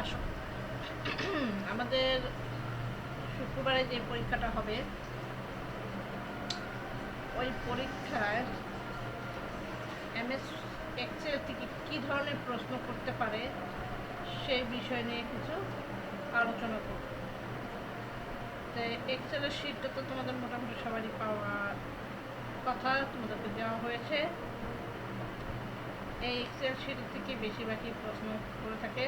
আসো আমাদের শুক্রবারে যে পরীক্ষাটা হবে ওই পরীক্ষায় এমএস এক্সেল থেকে কী ধরনের প্রশ্ন করতে পারে সেই বিষয় নিয়ে কিছু আলোচনা করব। তো এক্সেলের শিটটা তো তোমাদের মোটামুটি সবারই পাওয়ার কথা, তোমাদেরকে দেওয়া হয়েছে। এই এক্সেল শিট থেকে বেশিরভাগই প্রশ্ন করে থাকে।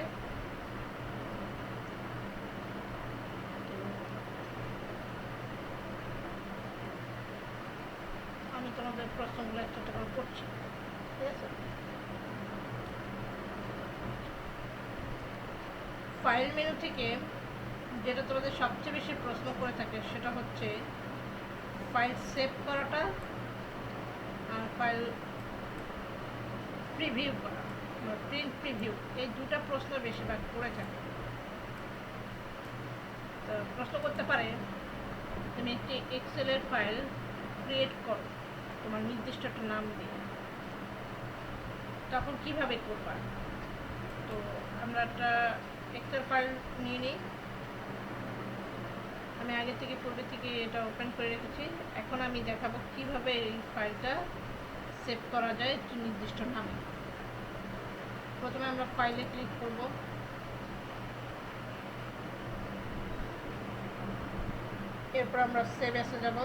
আমি তোমাদের প্রশ্নগুলো একটা একটা করে করছি, ঠিক আছে? ফাইল মেনু থেকে যেটা তোমাদের সবচেয়ে বেশি প্রশ্ন করে থাকে সেটা হচ্ছে ফাইল সেভ করাটা আর ফাইল প্রিভিউ করা, প্রিন্ট প্রিভিউ, এই দুটা প্রশ্ন বেশিরভাগ করে থাকে। তো প্রশ্ন করতে পারে তুমি একটি এক্সেলের ফাইল ক্রিয়েট করো তোমার নির্দিষ্ট একটা নাম দিয়ে, তখন কিভাবে করবা? তো আমরা একটা এক্সেল ফাইল নিয়ে নিই। আমি আগে থেকে পূর্বে থেকে এটা ওপেন করে রেখেছি। এখন আমি দেখাবো কিভাবে এই ফাইলটা সেভ করা যায় একটি নির্দিষ্ট নামে। প্রথমে আমরা ফাইলে ক্লিক করব। এরপর আমরা সেভ এসে যাব।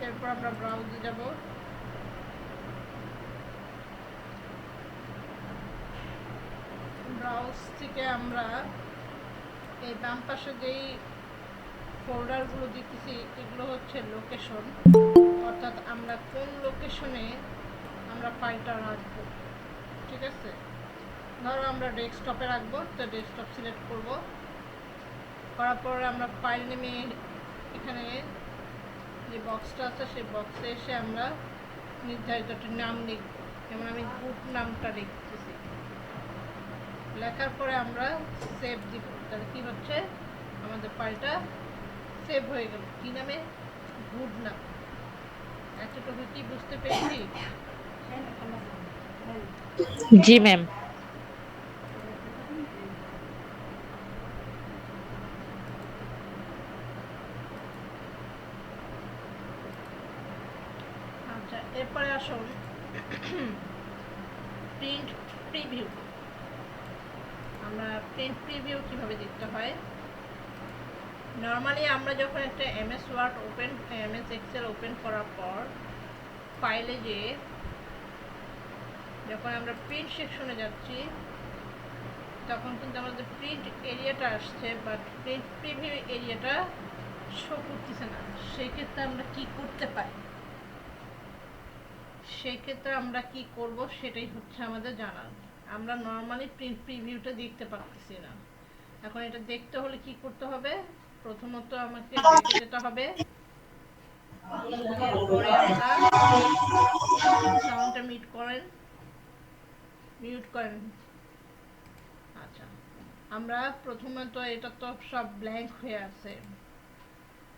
এরপর আমরা ব্রাউজে যাব। ব্রাউজ থেকে আমরা এই বাম পাশে যেই ফোল্ডারগুলো দিতেছি এগুলো হচ্ছে লোকেশন, অর্থাৎ আমরা কোন লোকেশনে আমরা ফাইলটা রাখবো। ঠিক আছে, ধরো আমরা ডেস্কটপে রাখবো, তো ডেস্কটপ সিলেক্ট করব। করার পর আমরা ফাইল নেমে এখানে যে বক্সটা আছে সেই বক্সে এসে আমরা নির্ধারিত একটা নাম লিখব। যেমন আমি গ্রুপ নামটা লিখতেছি। লেখার পরে আমরা সেভ দিব। তাহলে কি হচ্ছে, আমাদের ফাইলটা সেভ হয়ে গেল। কি নামে? গুড নাম। এতটুকু কি বুঝতে পেরেছি? জি ম্যাম। আচ্ছা, এরপরে আসুন প্রিন্ট প্রিভিউ। আমরা প্রিন্ট প্রিভিউ কিভাবে দেখতে হয়। নর্মালি আমরা যখন একটা MS Word open, MS Excel open করার পর ফাইলে যেয়ে যখন আমরা প্রিন্ট সেকশনে যাচ্ছি তখন কিন্তু আমাদের প্রিন্ট এরিয়াটা আসছে, বাট প্রিন্ট প্রিভিউ এরিয়াটা শো করতেছে না। সেক্ষেত্রে আমরা কি করতে পারি, সেক্ষেত্রে আমরা কি করব সেটাই হচ্ছে আমাদের জানার। আমরা নর্মালি প্রিন্ট প্রিভিউটা দেখতে পাচ্ছি না। এখন এটা দেখতে হলে কি করতে হবে, প্রথমত আমাকে ব্যাকে যেতে হবে। এরপরে আমরা সাউন্ডটা মিউট করেন। আচ্ছা, আমরা প্রথমত এটা তো সব ব্ল্যাঙ্ক হয়ে আছে।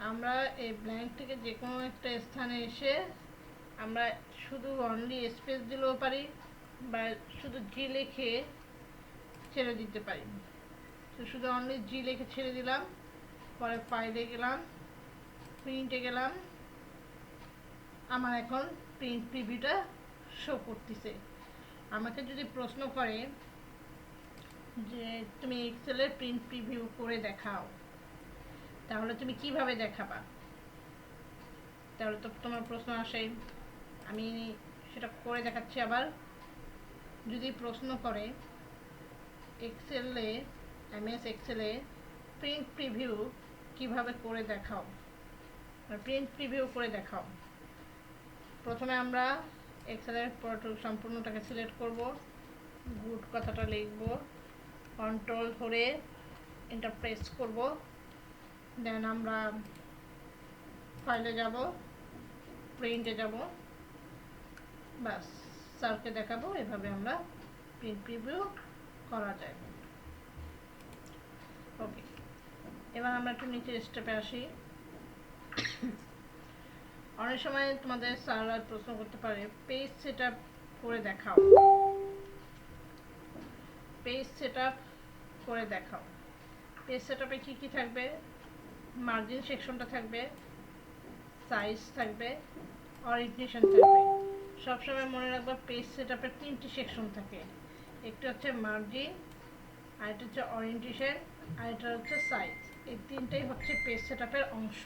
আমরা এই ব্ল্যাঙ্ক থেকে যে কোনো একটা স্থানে এসে আমরা শুধু অনলি স্পেস দিলেও পারি বা শুধু জি লিখে ছেড়ে দিতে পারি। তো শুধু অনলি জি লিখে ছেড়ে দিলাম। পরে ফাইলে গেলাম, প্রিন্টে গেলাম। আমার এখন প্রিন্ট প্রিভিউটা শো করতেছে। আমাকে যদি প্রশ্ন করে যে তুমি এক্সেলের প্রিন্ট প্রিভিউ করে দেখাও, তাহলে তুমি কিভাবে দেখাবা? তাহলে তো তোমার প্রশ্ন আসেই। আমি সেটা করে দেখাচ্ছি। আবার যদি প্রশ্ন করে এক্সেলে, এমএস এক্সেলে প্রিন্ট প্রিভিউ কিভাবে করে দেখাও, প্রিন্ট প্রিভিউ করে দেখাও, প্রথমে আমরা এক্সেলের সম্পূর্ণটাকে সিলেক্ট করব। গুড কথাটা লিখব, কন্ট্রোল ধরে এন্টার প্রেস করব। দেন আমরা ফাইলে যাব, প্রিন্টে যাব, বাস স্যারকে দেখাবো। এভাবে আমরা প্রিন্ট প্রিভিউ করা যায়। ওকে, এবার আমরা একটু নিচের স্টেপে আসি। অনেক সময় তোমাদের স্যাররা প্রশ্ন করতে পারে পেজ সেটআপ করে দেখাও। পেজ সেটআপ করে দেখাও। পেজ সেটআপে কি কি থাকবে? মার্জিন সেকশনটা থাকবে, সাইজ থাকবে, ওরিয়েন্টেশন থাকবে। সবসময় মনে রাখবা পেজ সেটআপের 3টি সেকশন থাকে, একটা হচ্ছে মার্জিন, আরেকটা হচ্ছে ওরিয়েন্টেশন, আরেকটা হচ্ছে সাইজ। এই তিনটাই হচ্ছে পেজ সেটআপের অংশ।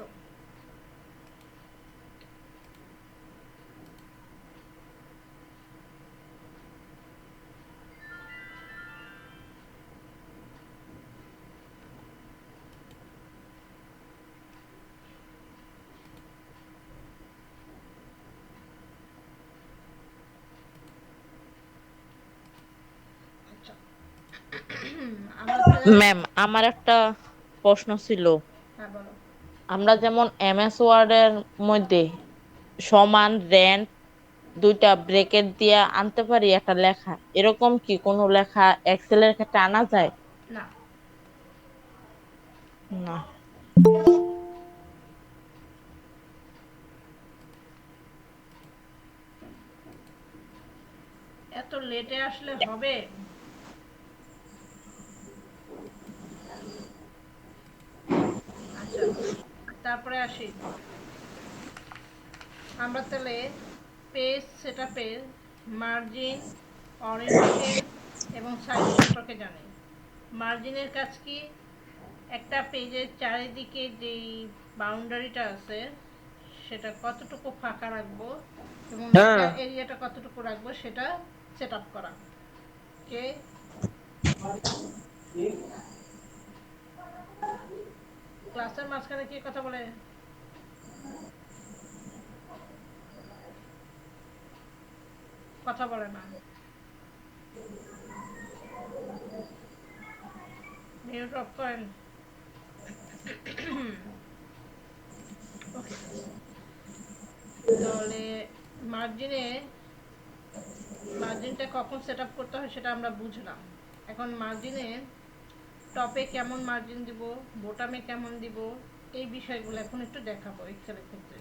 আচ্ছা, ম্যাম, আমার একটা প্রশ্ন ছিল। হ্যাঁ বলো। আমরা যেমন এমএস ওয়ার্ডের মধ্যে সমান রেন্ট দুইটা ব্রেকেট দিয়ে আনতে পারি একটা লেখা, এরকম কি কোনো লেখা এক্সেলের ক্ষেত্রে আনা যায়? না, না। এত লেটে আসলে হবে? আচ্ছা, তারপরে আসি আমরা তাহলে পেজ সেটআপের মার্জিন, ওরিয়েন্টেশন এবং সাইজ সম্পর্কে জানি। মার্জিনের কাজ কি? একটা পেজের চারিদিকে যেই বাউন্ডারিটা আছে সেটা কতটুকু ফাঁকা রাখবো এবং লেখার এরিয়াটা কতটুকু রাখবো সেটা সেট আপ করা। কে ক্লাসের মাঝখানে কে কথা বলে? কথা বলে না, মিউট অফ করেন। ওকে, তাহলে মার্জিনে মার্জিনটা কখন সেট আপ করতে হয় সেটা আমরা বুঝলাম। এখন মার্জিনে টপে কেমন মার্জিন দিব, বোটামে কেমন দিব, এই বিষয়গুলো এখন একটু দেখাবো এক্সেলের ক্ষেত্রে।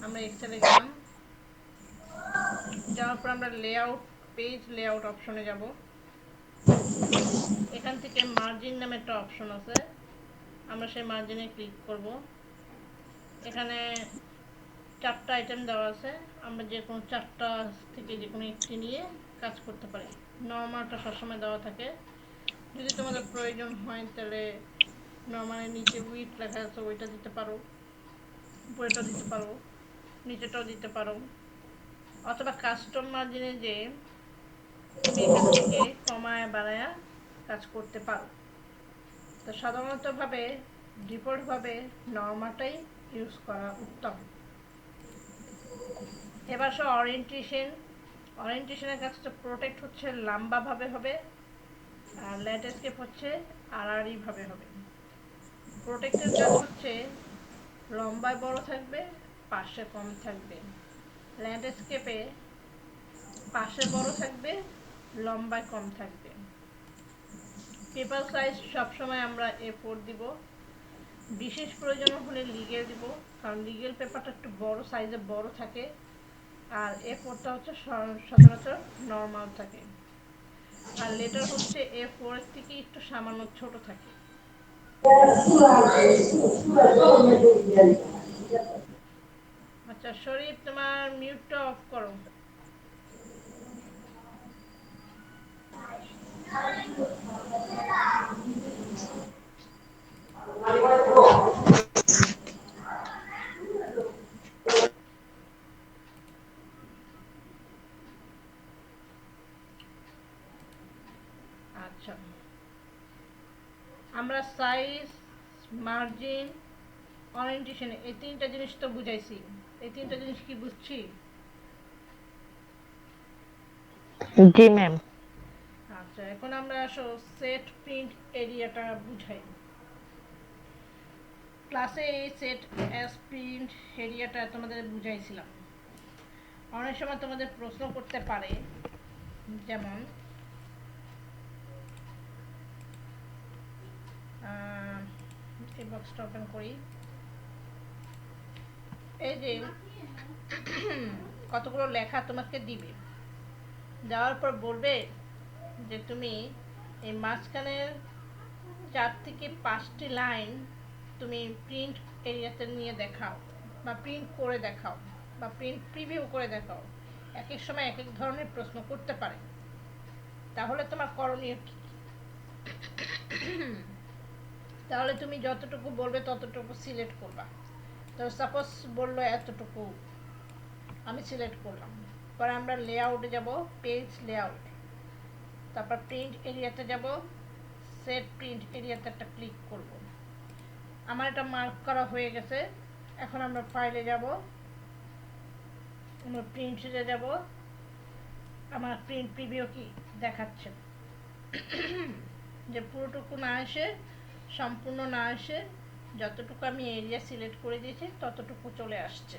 আমরা এক্সেলে গেলাম, যাওয়ার পর আমরা লেআউট, পেজ লেআউট অপশনে যাব। এখান থেকে মার্জিন নামে একটা অপশন আছে, আমরা সেই মার্জিনে ক্লিক করব। এখানে 4টা আইটেম দেওয়া আছে, আমরা যে কোনো 4টা থেকে যে কোনো একটি নিয়ে কাজ করতে পারি। নর্মালটা সবসময় দেওয়া থাকে, যদি তোমাদের প্রয়োজন হয় তাহলে নর্মালের নিচে উইথ লেখা আছে ওইটা দিতে পারো, উপরেটাও দিতে পারো, নিচেটাও দিতে পারো, অথবা কাস্টম মার্জিনে যে তুমি এখান থেকে কমায় বাড়ায়া কাজ করতে পারো। তো সাধারণতভাবে ডিফল্টভাবে নর্মালটাই ইউজ করা উত্তম। এবার সব ওরিয়েন্টেশনের কাজটা প্রোটেক্ট হচ্ছে লম্বাভাবে হবে, আর ল্যান্ডস্কেপ হচ্ছে আড়াআড়িভাবে হবে। প্রোটেক্টের কাজ হচ্ছে লম্বায় বড় থাকবে, পাশে কম থাকবে। ল্যান্ডস্কেপে পাশে বড় থাকবে, লম্বায় কম থাকবে। পেপার সাইজ সবসময় আমরা A4 দিব, বিশেষ প্রয়োজন হলে লিগেল দিব, কারণ লিগেল পেপারটা একটু বড় সাইজে বড় থাকে, আর A4টা হচ্ছে সচরাচর নর্মাল থাকে। আর লেটার হচ্ছে A4 এর থেকে একটু সামান্য ছোট থাকে। আচ্ছা শরীফ, তোমার মিউটটা অফ করো। আচ্ছা, আমরা সাইজ, মার্জিন, ওরিয়েন্টেশন এই 3টা জিনিস তো বুঝাইছি। এই 3টা জিনিস কি বুঝছি? জি ম্যাম। আচ্ছা, এখন আমরা আসো সেট প্রিন্ট এরিয়াটা বুঝাই। ক্লাসে এই সেট অ্যাজ প্রিন্ট এরিয়াটা তোমাদের বুঝাইছিলাম। অনেক সময় তোমাদের প্রশ্ন করতে পারে, যেমন এই বক্সটা ওপেন করি, এই যে কতগুলো লেখা তোমাকে দিবে, দেওয়ার পর বলবে যে তুমি এই মাঝখানের 4 থেকে 5টি লাইন তুমি প্রিন্ট এরিয়াতে নিয়ে দেখাও, বা প্রিন্ট করে দেখাও, বা প্রিন্ট প্রিভিউ করে দেখাও। এক এক সময় এক এক ধরনের প্রশ্ন করতে পারে। তাহলে তোমার করণীয় কি? তাহলে তুমি যতটুকু বলবে ততটুকু সিলেক্ট করবা। তো সাপোজ বললো এতটুকু, আমি সিলেক্ট করলাম। পরে আমরা লেআউটে যাব, পেজ লেআউট, তারপর প্রিন্ট এরিয়াতে যাব, সেট প্রিন্ট এরিয়াতে একটা ক্লিক করব। আমার এটা মার্ক করা হয়ে গেছে। এখন আমরা ফাইলে যাব, আমরা প্রিন্টে যাব। আমার প্রিন্ট প্রিভিউ কি দেখাচ্ছে যে পুরোটুকু না এসে, সম্পূর্ণ না এসে, যতটুকু আমি এরিয়া সিলেক্ট করে দিয়েছি ততটুকু চলে আসছে।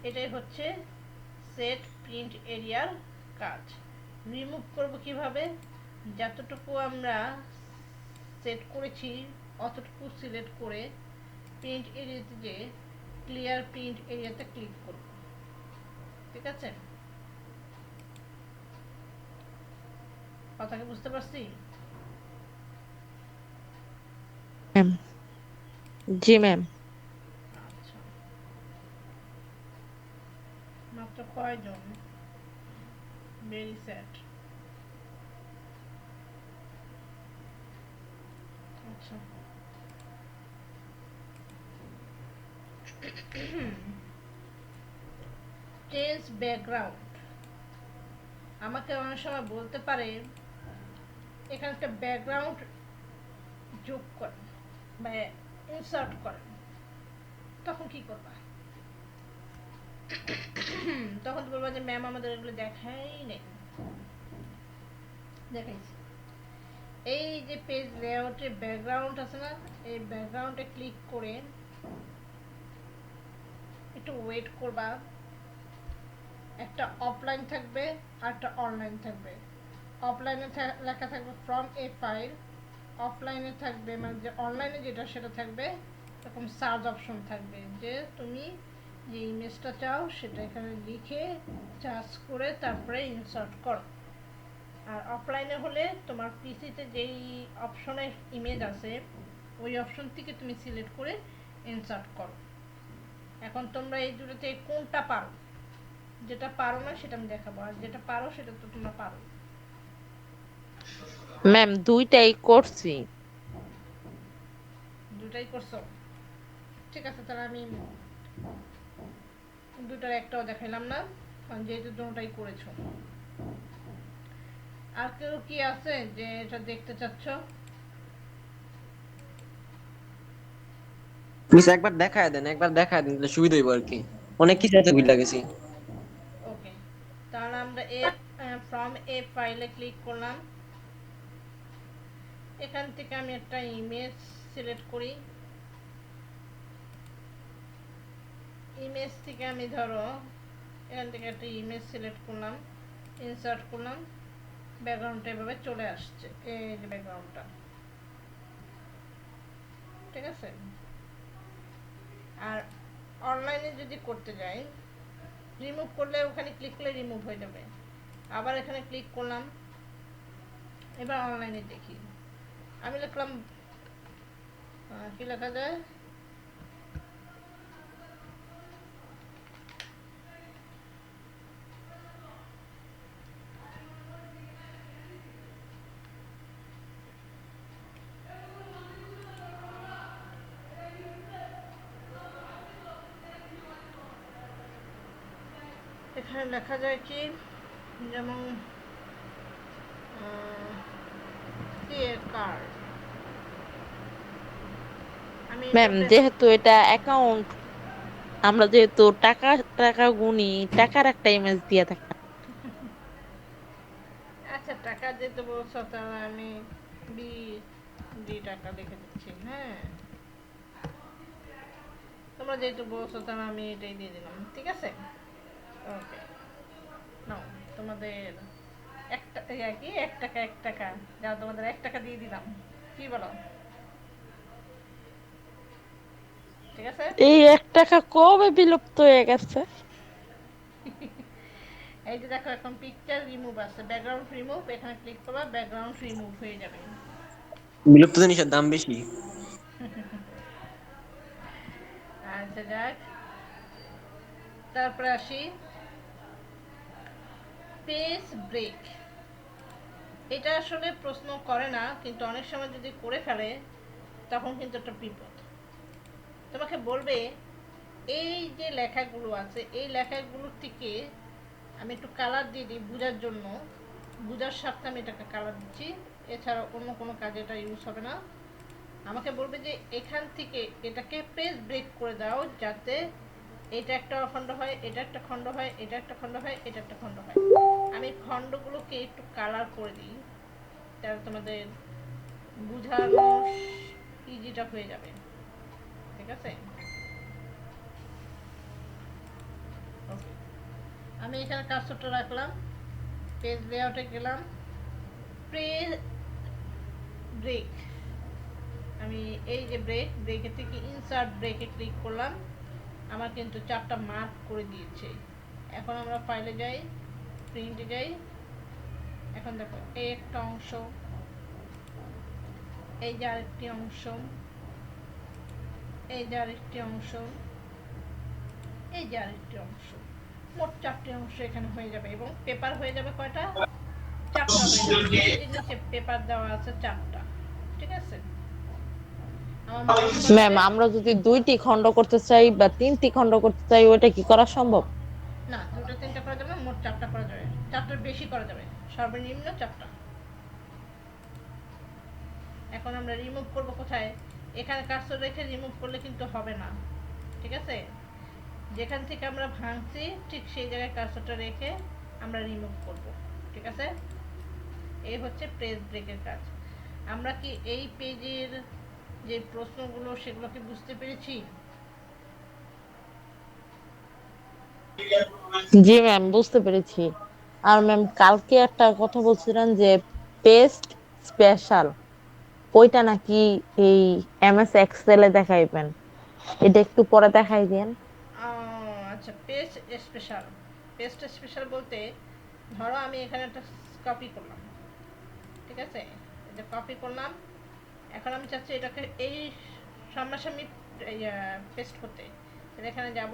এটাই হচ্ছে সেট প্রিন্ট এরিয়ার কাজ। রিমুভ করব কিভাবে? যতটুকু আমরা সেট করেছি অতটুকু সিলেক্ট করে প্রিন্ট এরিয়াতে যে ক্লিয়ার প্রিন্ট এরিয়াতে ক্লিক করব। ঠিক আছে, কথা কি বুঝতে পারছি? ম্যাম। জি ম্যাম। আচ্ছা, মাত্র কয়জন? Very sad. আচ্ছা, চেঞ্জ ব্যাকগ্রাউন্ড। আমাকে অনেক সময় বলতে পারে এখানে একটা ব্যাকগ্রাউন্ড যোগ করেন বা ইনসার্ট করেন, তখন কি করবা? তখন তো বলবা যে ম্যাম আমাদের এগুলো দেখাই নেই। দেখাইছি। এই যে পেজ লেআউটে ব্যাকগ্রাউন্ড আছে না, এই ব্যাকগ্রাউন্ডে ক্লিক করে একটু ওয়েট করবা। একটা অফলাইন থাকবে আর একটা অনলাইন থাকবে। অফলাইনে লেখা থাকবে ফ্রম এ ফাইল, অফলাইনে থাকবে মানে যে অনলাইনে যেটা সেটা থাকবে এরকম সার্চ অপশন থাকবে, যে তুমি যে ইমেজটা চাও সেটা এখানে লিখে সার্চ করে তারপরে ইনসার্ট করো। আর অফলাইনে হলে তোমার পিসিতে যেই অপশনের ইমেজ আছে ওই অপশন থেকে তুমি সিলেক্ট করে ইনসার্ট করো। এখন তোমরা এই দুটোতে কোনটা পারো? যেটা পারো না সেটা আমি দেখাবো, আর যেটা পারো সেটা তো তোমরা পারো। ম্যাম দুইটাই করছি। দুটাই করছো? ঠিক আছে, তাহলে আমি দুটার একটাও দেখাইলাম না, কারণ যেহেতু দুটাই করেছো। আর কেউ কি আছে যে এটা দেখতে চাচ্ছ? মিস একবার দেখায় দেন, একবার দেখায় দেন তাহলে সুবিধা হইব আর কি। অনেক কিছু আছে বুঝলা গেছি। ওকে, তাহলে আমরা ফ্রম এ ফাইলে ক্লিক করলাম। এখান থেকে আমি একটা ইমেজ সিলেক্ট করি। ইমেজ থেকে আমি ধরো এখান থেকে একটা ইমেজ সিলেক্ট করলাম, ইনসার্ট করলাম। ব্যাকগ্রাউন্ডটা এভাবে চলে আসছে, এই যে ব্যাকগ্রাউন্ডটা। ঠিক আছে, আর অনলাইনে যদি করতে যাই, রিমুভ করলে ওখানে ক্লিক করলে রিমুভ হয়ে যাবে। আবার এখানে ক্লিক করলাম। এবার অনলাইনে দেখি, আমি লিখলাম কি লেখা যায়, এখানে লেখা যায় কি, যেমন কার্ড। আমি ম্যাম যেহেতু এটা অ্যাকাউন্ট, আমরা যেহেতু টাকা টাকা গুনি, টাকার একটা ইমেজ দিয়ে থাকি। আচ্ছা, টাকা দিতে বলছো তাহলে আমি 20 টাকা লিখে দিচ্ছি। হ্যাঁ, তোমরা যেহেতু বলছো তাহলে আমি এটাই দিয়ে দিলাম। ঠিক আছে, ওকে। নাও তোমাদের একটা কি 1 টাকা 1 টাকা, যাও তোমাদের 1 টাকা দিয়ে দিলাম। কি বলো? ঠিক আছে, এই 1 টাকা কবে বিলুপ্ত হয়ে গেছে? এই যে দেখো এখন পিকচার রিমুভ আছে, ব্যাকগ্রাউন্ড রিমুভ, এখানে ক্লিক করবা, ব্যাকগ্রাউন্ড রিমুভ হয়ে যাবে। বিলুপ্ত জিনিসের দাম বেশি। আচ্ছা যাক, তারপরে আসি পেজ ব্রেক। এটা আসলে প্রশ্ন করে না, কিন্তু অনেক সময় যদি করে ফেলে তখন কিন্তু একটা বিপদ। তোমাকে বলবে এই যে লেখাগুলো আছে এই লেখাগুলোর থেকে আমি একটু কালার দিয়ে দিই বোঝার জন্য, বোঝার স্বার্থে আমি এটাকে কালার দিচ্ছি, এছাড়া অন্য কোনো কাজে এটা ইউজ হবে না। আমাকে বলবে যে এখান থেকে এটাকে পেজ ব্রেক করে দাও, যাতে এটা একটা খণ্ড হয়, এটা একটা খণ্ড হয়, এটা একটা খণ্ড হয়, এটা একটা খণ্ড হয়। আমি খণ্ডগুলোকে একটু কালার করে দিই, তাহলে তোমাদের বুঝানো ইজিটা হয়ে যাবে। ঠিক আছে, ওকে। আমি এখানে কার্সরটা রাখলাম, পেজ লেআউটে গেলাম, পেজ ব্রেক। আমি এই যে ব্রেকের থেকে ইনসার্ট ব্রেকে ক্লিক করলাম, আমার কিন্তু 4টা মার্ক করে দিয়েছে। এখন আমরা ফাইলে যাই, প্রিন্টে যাই, এখন দেখো এই একটা অংশ, এই যে আরেকটি অংশ, এই যে আরেকটি অংশ, এই যে আরেকটি অংশ, মোট 4টি অংশ এখানে হয়ে যাবে। এবং পেপার হয়ে যাবে কয়টা? 4টা হয়ে যাবে। এই যে নিচে পেপার দেওয়া আছে 4টা। ঠিক আছে, আমার মাউস ম্যাম, বাড়ালে, আমরা যদি 2টি খণ্ড করতে চাই বা 3টি খণ্ড করতে চাই, ওটা কি করা সম্ভব? না 2টা 3টা করা যাবে না, মোট 4টা করা যাবে। 4টার বেশি করা যাবে, সর্বনিম্ন 4টা। এখন আমরা রিমুভ করব কোথায়? এখানে কার্সর রেখে রিমুভ করলে কিন্তু হবে না। ঠিক আছে, যেখান থেকে আমরা ভাঙছি ঠিক সেই জায়গায় কার্সরটা রেখে আমরা রিমুভ করব। ঠিক আছে, এই হচ্ছে পেজ ব্রেকের কাজ। আমরা কি এই পেজের যে প্রশ্নগুলো সেগুলো কি বুঝতে পেরেছি? জি ম্যাম, বুঝতে পেরেছি। আর ম্যাম, কালকে একটা কথা বলছিলেন যে পেস্ট স্পেশাল, ওইটা নাকি এই এমএস এক্সেল এ দেখাইবেন, এটা একটু পরে দেখাই দেন। আচ্ছা, পেজ স্পেশাল। পেজটা স্পেশাল বলতে, ধরো আমি এখানে একটা কপি করলাম, ঠিক আছে, এটা কপি করলাম, এখন আমি চাচ্ছি এটাকে এই সামনাসামনি পেস্ট করতে। এখানে যাব,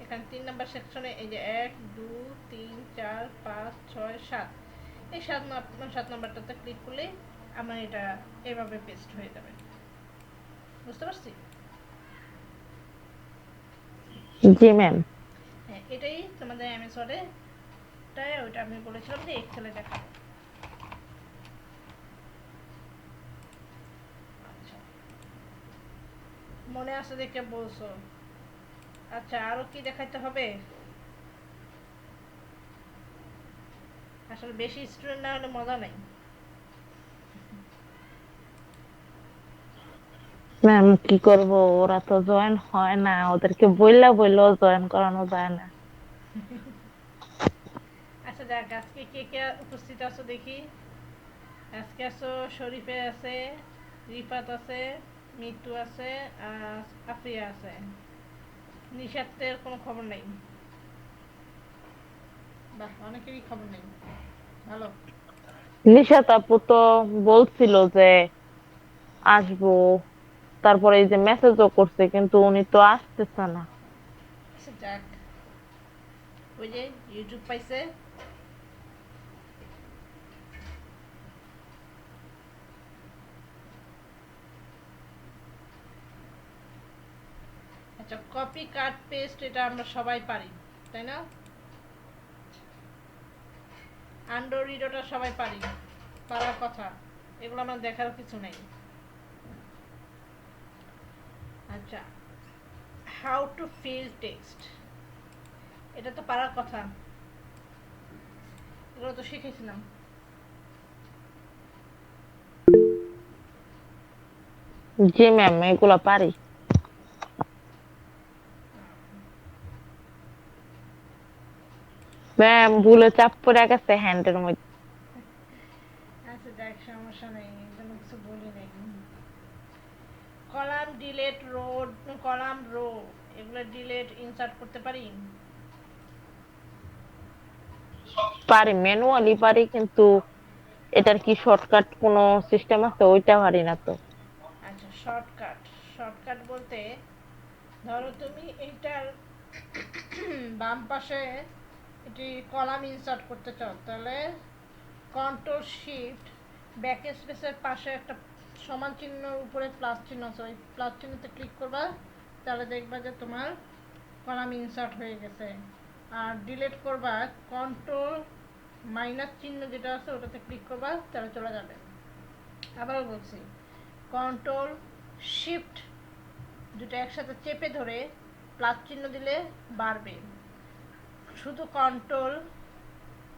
এখানে 3 নাম্বার সেকশনে এই যে 1 2 3 4 5 6 7, এই 7 নাম্বারটাতে ক্লিক করলে আমার এটা এভাবে পেস্ট হয়ে যাবে। বুঝতে পারছি? জি ম্যাম। হ্যাঁ, এটাই তোমাদের এমএস ওয়ার্ডে, তাই ওইটা আমি বলেছিলাম যে এক্সেলে দেখাবো। আচ্ছা, মনে আছে দেখে বলছো। আচ্ছা, আরো কি দেখাইতে হবে? আসলে বেশি স্টুডেন্ট না হলে মজা নাই। ম্যাম, কি করব, ওরা তো জয়েন হয় না, ওদেরকে বইলা বইলেও জয়েন করানো যায় না। আচ্ছা যাক, আজকে কে কে উপস্থিত আছো দেখি। আজকে আছো শরীফে আছে, রিফাত আছে, মিতু আছে, আর আফরিয়া আছে। নিশাতের কোনো খবর নেই। বাহ, অনেকেরই খবর নেই, ভালো। নিশাত আপু তো বলছিল যে আসবো, তারপরে এই যে মেসেজও করছে, কিন্তু উনি তো আসতেছে না। আচ্ছা যাক, ওই যে ইউটিউব পাইছে। আচ্ছা, কপি কাট পেস্ট এটা আমরা সবাই পারি, তাই না? আন্ডো রিডোটা সবাই পারি, পারার কথা, এগুলো আমার দেখার কিছু নেই। আচ্ছা, হাউ টু ফিল টেক্সট, এটা তো পারার কথা, এগুলো তো শিখেছিলাম। জি ম্যাম, এগুলা পারি। ম্যাম, ভুলে চাপ পড়ে গেছে হ্যান্ডের মধ্যে। আচ্ছা দেখ, সমস্যা নেই, কোনো কিছু বলি নেই। Column delete road, column rho, এগুলো ডিলেট ইনসার্ট করতে পারি। পারি, ম্যানুয়ালি পারি, কিন্তু এটার কি শর্টকাট কোনো সিস্টেম আছে ওইটা পারি না তো। আচ্ছা, শর্টকাট। শর্টকাট বলতে ধরো তুমি এইটার বাম পাশে এটি কলাম ইনসার্ট করতে চাও, তাহলে কন্ট্রোল শিফট ব্যাক স্পেসের পাশে একটা সমান চিহ্নের উপরে প্লাস চিহ্ন আছে, ওই প্লাস চিহ্নতে ক্লিক করবা, তাহলে দেখবা যে তোমার কলাম ইনসার্ট হয়ে গেছে। আর ডিলিট করবা, কন্ট্রোল মাইনাস চিহ্ন যেটা আছে ওটাতে ক্লিক করবা, তাহলে চলে যাবে। আবারও বলছি, কন্ট্রোল শিফট দুটো একসাথে চেপে ধরে প্লাস চিহ্ন দিলে বাড়বে, শুধু কন্ট্রোল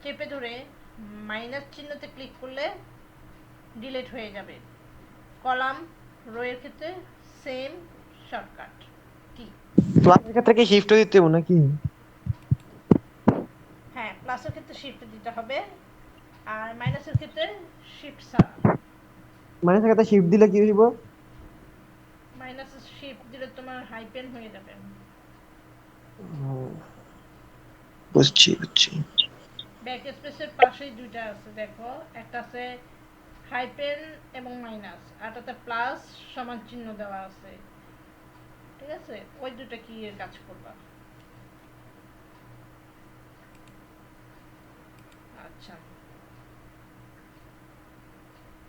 চেপে ধরে মাইনাস চিহ্নতে ক্লিক করলে ডিলিট হয়ে যাবে। কলাম রোয়ের ক্ষেত্রে সেম শর্টকাট কি। প্লাসের ক্ষেত্রে কি শিফট দিতে হবে নাকি? হ্যাঁ, প্লাসের ক্ষেত্রে শিফট দিতে হবে, আর মাইনাসের ক্ষেত্রে শিফট ছাড়া। মাইনাসের ক্ষেত্রে শিফট দিলে কি হইব? মাইনাসের শিফট দিলে তোমার হাইপেন হয়ে যাবে। বুঝছি বুঝছি। ব্যাক স্পেসের পাশেই দুইটা আছে দেখো, একটা আছে হাইপেন এবং মাইনাস, আরটাতে প্লাস সমান চিহ্ন দেওয়া আছে, ঠিক আছে? ওই দুটো কি এর কাজ করবা। আচ্ছা,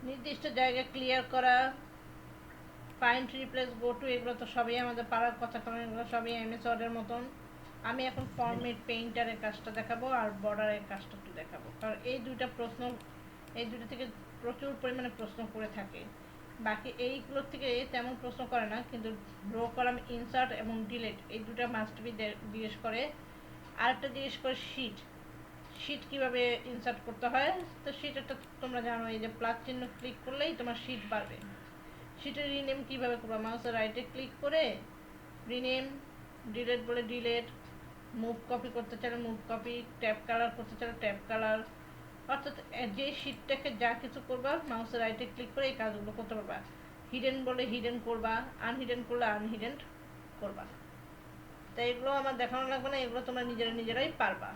নির্দিষ্ট জায়গা ক্লিয়ার করা, ফাইন্ড রিপ্লেস গো টু, এগুলো তো সবই আমাদের পাড়ার কথা, কারণ এগুলো সবই এমএস ওয়ার্ডের মতন। আমি এখন ফরম্যাট পেইন্টারের কাজটা দেখাবো আর বর্ডারের কাজটা একটু দেখাবো, কারণ এই দুইটা প্রশ্ন, এই দুটো থেকে প্রচুর পরিমাণে প্রশ্ন করে থাকে। বাকি এইগুলোর থেকে তেমন প্রশ্ন করে না, কিন্তু রো কলাম ইনসার্ট এবং ডিলিট এই দুটো মাস্ট বি জিজ্ঞেস করে। আরেকটা জিজ্ঞেস করে শিট, শিট কিভাবে ইনসার্ট করতে হয়। তো শিট একটা তোমরা জানো, এই যে প্লাস চিহ্ন ক্লিক করলেই তোমার শিট বাড়বে। শিটের রিনেম কিভাবে করবা, মাউসের রাইটে ক্লিক করে রিনেম, ডিলিট বলে ডিলিট, মুভ কপি করতে চাইলে মুভ কপি, ট্যাব কালার করতে চাইলে ট্যাব কালার, অর্থাৎ যে শিটটাকে যা কিছু করবা মাউসের রাইটে ক্লিক করে এই কাজগুলো করতে পারবা। হিডেন বলে হিডেন করবা, আনহিডেন করলে আনহিডেন করবা। তাই এগুলো আমার দেখানো লাগবে না, এগুলো তোমরা নিজেরাই পারবা।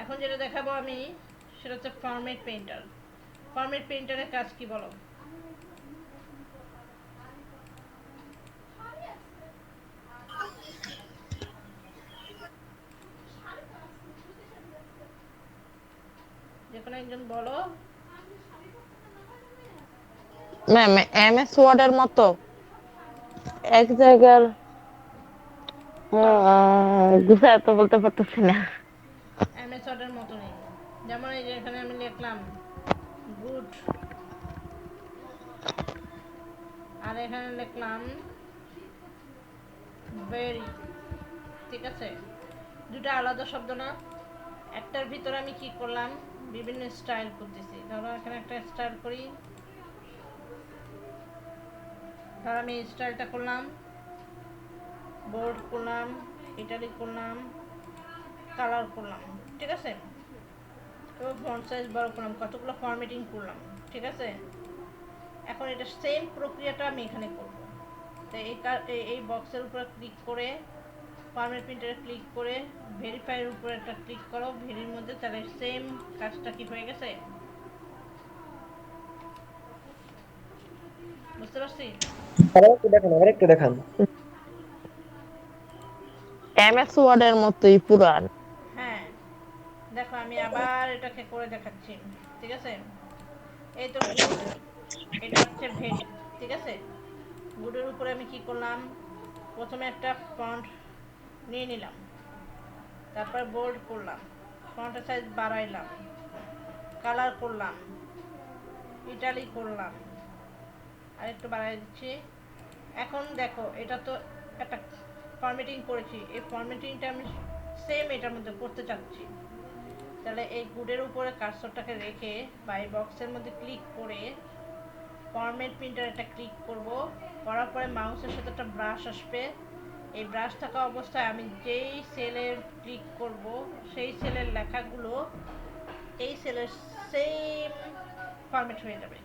এখন যেটা দেখাবো আমি সেটা হচ্ছে ফরম্যাট পেইন্টার। ফরম্যাট পেইন্টারের কাজ কি বলো? যে কোনো একজন বলো। ম্যাম, এমএস ওয়ার্ডের মতো এক জায়গার গুছায় তো বলতে পারতেছি না। এমএস ওয়ার্ডের মতো নেই, যেমন এই যে এখানে আমি লিখলাম গুড, আর এখানে লিখলাম ভেরি, ঠিক আছে? দুটো আলাদা শব্দ না? একটার ভিতরে আমি কি করলাম, বিভিন্ন স্টাইল করতেছি। ধরো এখানে একটা স্টাইল করি, ধরো আমি এই স্টাইলটা করলাম, বোল্ড করলাম, ইটালিক করলাম, কালার করলাম, ঠিক আছে? তো ফন্ট সাইজ বড় করলাম, কতগুলো ফরম্যাটিং করলাম, ঠিক আছে? এখন এটা সেম প্রক্রিয়াটা আমি এখানে করব। তো এই বক্সের উপর ক্লিক করে ফরম্যাট প্রিন্টারে ক্লিক করে ভেরিফাইয়ের উপর একটা ক্লিক করো ভেরির মধ্যে, তাহলে সেম কাজটা কি হয়ে গেছে, বুঝতে পারছি? আরেকটু দেখান, আরেকটু দেখান। এমএস ওয়ার্ডের মতোই পুরান। হ্যাঁ, দেখো আমি আবার এটাকে করে দেখাচ্ছি, ঠিক আছে? এই তো গুড, এটা হচ্ছে ভেরি, ঠিক আছে? গুডের উপরে আমি কি করলাম, প্রথমে একটা ফন্ট নিয়ে নিলাম, তারপর বোল্ড করলাম, ফন্টের সাইজ বাড়াইলাম, কালার করলাম, ইটালি করলাম, আর একটু বাড়াই দিচ্ছি। এখন দেখো এটা তো একটা ফরম্যাটিং করেছি, এই ফরম্যাটিংটা আমি সেম এটার মধ্যে করতে চাচ্ছি। তাহলে এই গুডের উপরে কার্সরটাকে রেখে বা এই বক্সের মধ্যে ক্লিক করে ফরম্যাট প্রিন্টার এটা ক্লিক করব, করার পরে মাউসের সাথে একটা ব্রাশ আসবে। এই ব্রাশ থাকা অবস্থায় আমি যেই সেলে ক্লিক করব সেই সেলের লেখাগুলো এই সেলের সেম ফরম্যাট হয়ে যাবে।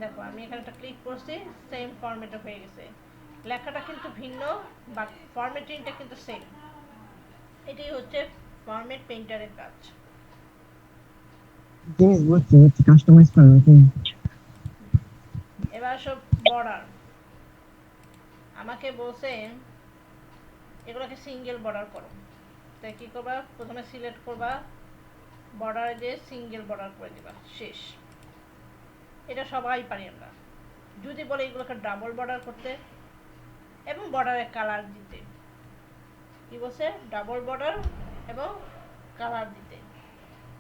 দেখো আমি এখানে একটা ক্লিক করছি, সেম ফরম্যাটে হয়ে গেছে। লেখাটা কিন্তু ভিন্ন, বাট ফরম্যাটিংটা কিন্তু সেম। এটাই হচ্ছে ফরম্যাট পেইন্টারের কাজ। জিনিস বুঝছি বুঝছি কাস্টমাইজ করা নাকি? এবার সব বর্ডার আমাকে বলছে এগুলোকে সিঙ্গেল বর্ডার করো। তাই কি করবা, প্রথমে সিলেক্ট করবা, বর্ডারে যে সিঙ্গেল বর্ডার করে দিবা, শেষ। এটা সবাই পারি আমরা। যদি বলে এগুলোকে ডাবল বর্ডার করতে এবং বর্ডারে কালার দিতে, কি বলছে, ডাবল বর্ডার এবং কালার দিতে।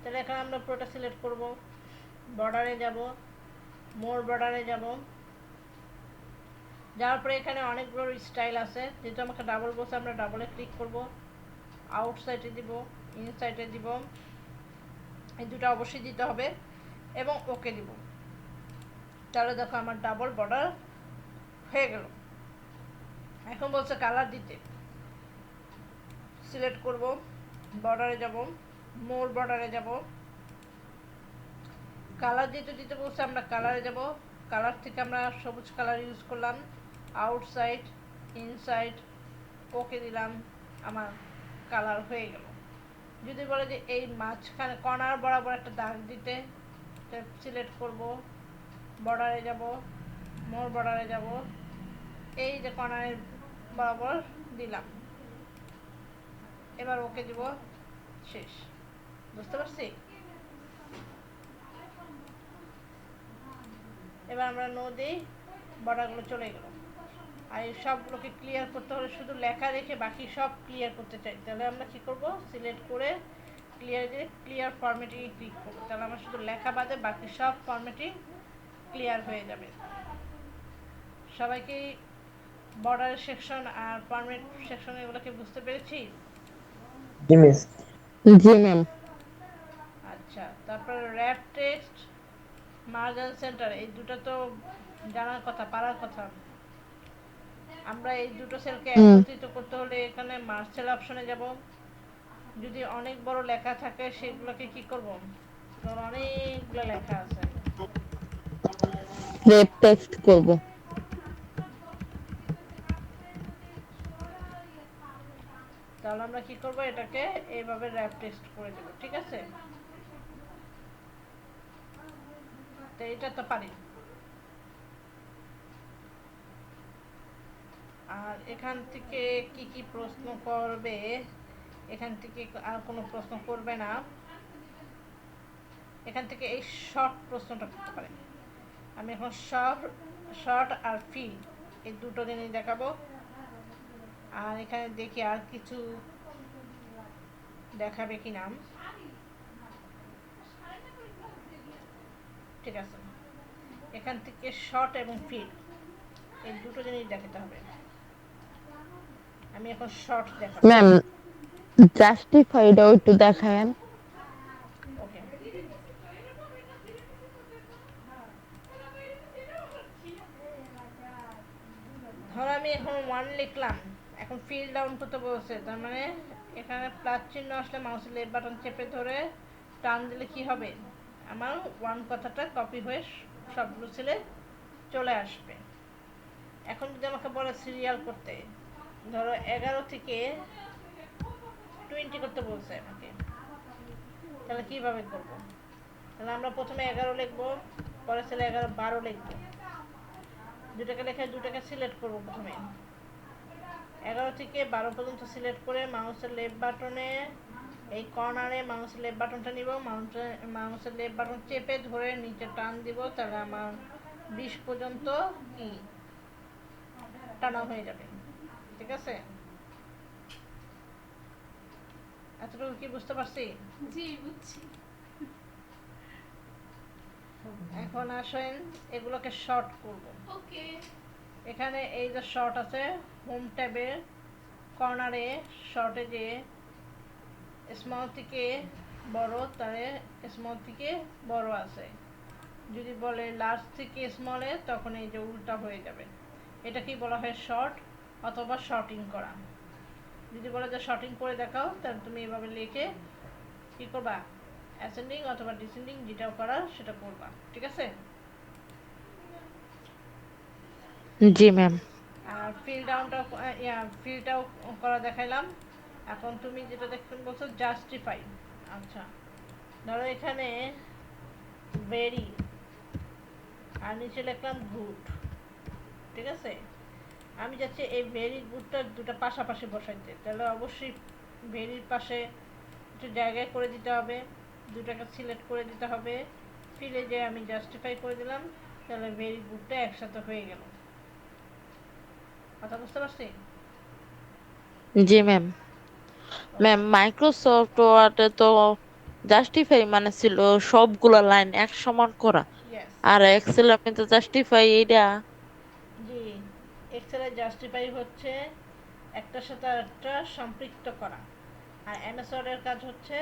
তাহলে এখানে আমরা পুরোটা সিলেক্ট করব, বর্ডারে যাব, মোর বর্ডারে যাব, যাওয়ার পরে এখানে অনেকগুলো স্টাইল আছে, যেহেতু আমাকে ডাবল বলছে আমরা ডাবলে ক্লিক করব, আউটসাইডে দিব, ইনসাইডে দিব, এই দুটো অবশ্যই দিতে হবে এবং ওকে দিব। তাহলে দেখো আমার ডাবল বর্ডার হয়ে গেল। এখন বলছে কালার দিতে, সিলেক্ট করব, বর্ডারে যাব, মোর বর্ডারে যাব, কালার দিতে দিতে বলছে আমরা কালারে যাব, কালার থেকে আমরা সবুজ কালার ইউজ করলাম, আউটসাইড ইনসাইড ওকে দিলাম, আমার কালার হয়ে গেল। যদি বলে যে এই মাঝখানে কর্নার বরাবর একটা দাগ দিতে, সিলেক্ট করব, বর্ডারে যাব, মোর বর্ডারে যাব, এই যে কর্নারের বরাবর দিলাম, এবার ওকে দিব, শেষ। বুঝতে পারছি? এবার আমরা নো দিই, বর্ডারগুলো চলে গেল। আর এই সবগুলোকে ক্লিয়ার করতে হলে শুধু লেখা রেখে বাকি সব ক্লিয়ার করতে চাই, তাহলে আমরা কি করব, সিলেক্ট করে ক্লিয়ার ফরম্যাটিং ক্লিক করবো। তাহলে আমার শুধু লেখা বাদে বাকি সব ফরম্যাটিং ক্লিয়ার হয়ে যাবে। সবাইকে বর্ডার সেকশন আর ফরম্যাট সেকশন এগুলোকে বুঝতে পেরেছি? জি মিস। জি ম্যাম। আচ্ছা, তারপর র্যাপ টেক্সট, মার্জিন সেন্টার, এই দুটো তো জানার কথা, পারার কথা। আমরা এই দুটো সেলকে একত্রিত করতে হলে এখানে মার্জ সেল অপশনে যাব। যদি অনেক বড় লেখা থাকে সেগুলোকে কি করব, ধর অনেকগুলো লেখা আছে, রেপ টেক্সট করব। তাহলে আমরা কি করব, এটাকে এইভাবে র্যাপ টেক্সট করে দেব, ঠিক আছে? তো এটা তো পারি। আর এখান থেকে কি কি প্রশ্ন করবে, এখান থেকে আর কোনো প্রশ্ন করবে না। এখান থেকে এই শর্ট প্রশ্নটা করতে পারে। আমি এখন শর্ট আর ফিল এই দুটো জিনিস দেখাবো। আর এখানে দেখি আর কিছু দেখাবে কি নাম। ঠিক আছে, এখান থেকে শর্ট এবং ফিল এই দুটো জিনিস দেখাতে হবে। আমি এখন শর্ট দেখাবো। ম্যাম জাস্টিফাইডও একটু দেখায়েন। ওকে, ধরো আমি এখন 1 লিখলাম, এখন ফিল ডাউন করতে বলছে, তার মানে এখানে প্লাস চিহ্ন আসলে মাউসের লেফট বাটন চেপে ধরে টান দিলে কি হবে, আমার 1 কথাটা কপি হয়ে সবগুলো সেলে চলে আসবে। এখন যদি আমাকে বলে সিরিয়াল করতে, ধরো 11 থেকে 20 করতে বলছে আমাকে, তাহলে কিভাবে করব? তাহলে আমরা প্রথমে 11 লিখবো, পরে সেলে 11 12 লিখবো, দুটাকে লেখা দুটাকে সিলেক্ট করব। প্রথমে 11 থেকে 12 পর্যন্ত সিলেক্ট করে মাউসের লেফট বাটনে এই কর্নারে মাউসের লেফট বাটনটা নিব, মাউসের লেফট বাটন চেপে ধরে নিচে টান দিব, তাহলে আমার 20 পর্যন্ত কি টানা হয়ে যাবে। ঠিক আছে, এতটুকু কি বুঝতে পারছি? জি বুঝছি। এখন আসেন এগুলোকে শর্ট করব। ওকে, এখানে এই যে শর্ট আছে, হোম ট্যাবের কর্নারে শর্টে যে স্মল থেকে বড়, তাহলে স্মল থেকে বড় আছে। যদি বলে লার্জ থেকে স্মলে, তখন এই যে উল্টা হয়ে যাবে। এটা কি বলা হয়, শর্ট অথবা শর্টিং করা। যদি বলে যে শর্টিং করে দেখাও, তাহলে তুমি এভাবে লিখে কি করবা, অ্যাসেন্ডিং অথবা ডিসেন্ডিং যেটাও করার সেটা করবা। ঠিক আছে, জি ম্যাম। আর ফিলটাও করা দেখাইলাম। এখন তুমি যেটা দেখতে বলছো জাস্টিফাই। আচ্ছা, ধরো এখানে ভেরি আর নিচে লিখলাম গুড, ঠিক আছে? আমি যাচ্ছি এই ভেরি গুডটা দুটো পাশাপাশি বসাইতে, তাহলে অবশ্যই ভেরির পাশে একটু জায়গায় করে দিতে হবে, দুটাকে সিলেক্ট করে দিতে হবে, ফিলে যে আমি জাস্টিফাই করে দিলাম, তাহলে ভেরি গুডটা একসাথে হয়ে গেল। কথা বুঝতে পারছি? জি ম্যাম। ম্যাম মাইক্রোসফট ওয়ার্ডে তো জাস্টিফাই মানে ছিল সবগুলা লাইন এক সমান করা, ইয়েস। আর এক্সেল আমি তো জাস্টিফাই এটা। জি, এক্সেলের জাস্টিফাই হচ্ছে একটার সাথে একটা সম্পৃক্ত করা, আর এমএস ওয়ার্ডের কাজ হচ্ছে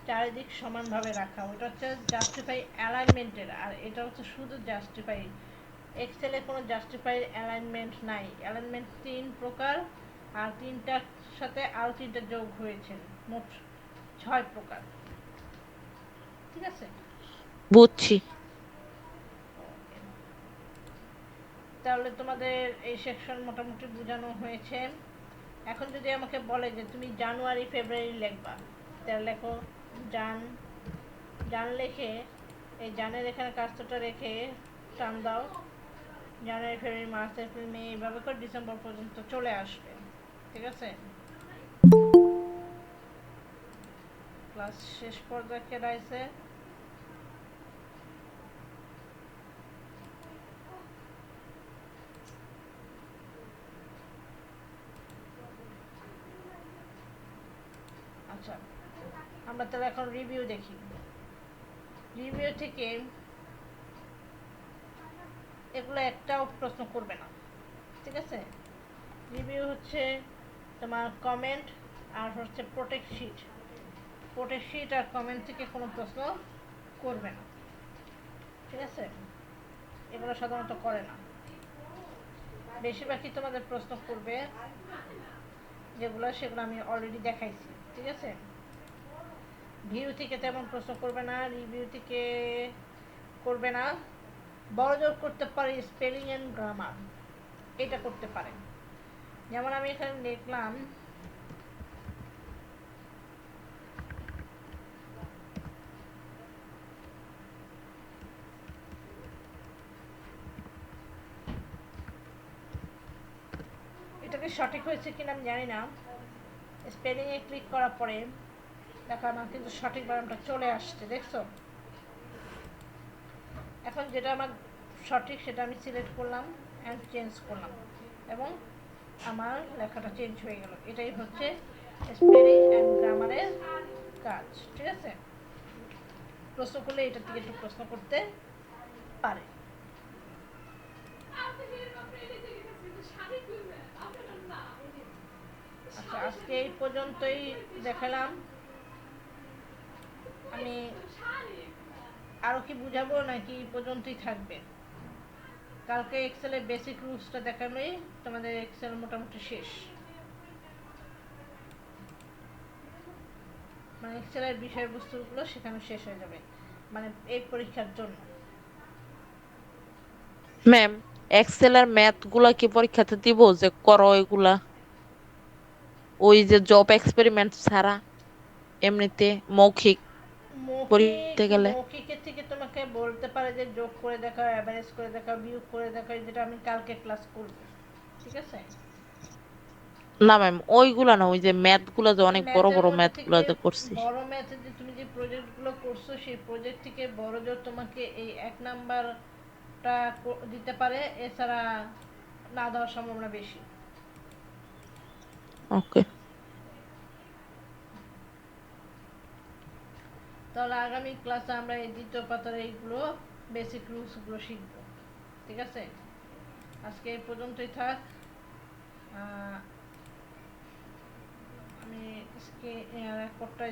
চারিদিক সমানভাবে রাখা, ওটা হচ্ছে জাস্টিফাই অ্যালাইনমেন্টের, আর এটা হচ্ছে শুধু জাস্টিফাই। এক্সেলে কোনো জাস্টিফাই অ্যালাইনমেন্ট নাই, অ্যালাইনমেন্ট 3 প্রকার, আর তিনটার সাথে আরও 3টা যোগ হয়েছে, মোট 6 প্রকার। ঠিক আছে? বুঝছি। ওকে, তাহলে তোমাদের এই সেকশন মোটামুটি বোঝানো হয়েছে। এখন যদি আমাকে বলে যে তুমি জানুয়ারি ফেব্রুয়ারি লিখবা, তাহলে লেখো জান, জান লিখে এই জানের এখানে কাজটা রেখে টান দাও, জানুয়ারি ফেব্রুয়ারি মার্চ এপ্রিল মে, এইভাবে করে ডিসেম্বর পর্যন্ত চলে আসবে। ঠিক আছে? ক্লাস শেষ পর্যায়ে কেদাইছে। আচ্ছা, আমরা তাহলে এখন রিভিউ দেখি। রিভিউ থেকে এগুলো একটাও প্রশ্ন করবে না, ঠিক আছে? রিভিউ হচ্ছে তোমার কমেন্ট আর হচ্ছে প্রোটেক্ট শিট। প্রোটেক্ট শিট আর কমেন্ট থেকে কোনো প্রশ্ন করবে না, ঠিক আছে? এগুলো সাধারণত করে না। বেশিরভাগই তোমাদের প্রশ্ন করবে যেগুলো, সেগুলো আমি অলরেডি দেখাইছি, ঠিক আছে? ভিউ থেকে তেমন প্রশ্ন করবে না, রিভিউ থেকে করবে না। বড় জোর করতে পারে স্পেলিং অ্যান্ড গ্রামার, এটা করতে পারে। যেমন আমি এখানে লিখলাম এটাকে সঠিক হয়েছে কিনা আমি জানি না, স্পেলিংয়ে ক্লিক করার পরে দেখো আমার কিন্তু সঠিক বানানটা চলে আসছে, দেখছো? এখন যেটা আমার সঠিক সেটা আমি সিলেক্ট করলাম অ্যান্ড চেঞ্জ করলাম, এবং আমার লেখাটা চেঞ্জ হয়ে গেল। এটাই হচ্ছে স্পেলিং অ্যান্ড গ্রামারের কাজ, ঠিক আছে? প্রশ্ন করলে এটা থেকে একটু প্রশ্ন করতে পারে। আচ্ছা, আজকে এই পর্যন্তই দেখালাম। আমি আরও কি বুঝাবো নাকি এই পর্যন্তই থাকবে? কালকে এক্সেলের বেসিক রুলসটা দেখালেই তোমাদের এক্সেল মোটামুটি শেষ, মানে এক্সেলের বিষয়বস্তুগুলো সেখানে শেষ হয়ে যাবে, মানে এই পরীক্ষার জন্য। ম্যাম এক্সেল আর ম্যাথ গুলা কি পরীক্ষাতে দিব যে করো এগুলা, ওই যে জব এক্সপেরিমেন্ট ছাড়া এমনিতে মৌখিক মৌখিক, পরীক্ষা গেলে? মৌখিকের থেকে তোমাকে বলতে পারে যে যোগ করে দেখাও, অ্যাভারেজ করে দেখাও, বিয়োগ করে দেখাও, যেটা আমি কালকে ক্লাস করব, ঠিক আছে? না ম্যাম ওইগুলা না, ওই যে ম্যাথ গুলা যে অনেক বড় ম্যাথের বড় মধ্যে ম্যাথ গুলা থেকে যে করছি। বড় ম্যাথে যে তুমি যে প্রজেক্টগুলো করছো, সেই প্রজেক্ট থেকে বড় জোর তোমাকে এই 1 নাম্বারটা দিতে পারে, এছাড়া না দেওয়ার সম্ভাবনা বেশি। ওকে। তাহলে আগামী ক্লাসে আমরা এই দ্বিতীয় পাতার এইগুলো বেসিক রুলসগুলো শিখবো, ঠিক আছে? আজকে এই পর্যন্তই থাক। আমি রেকর্ডটা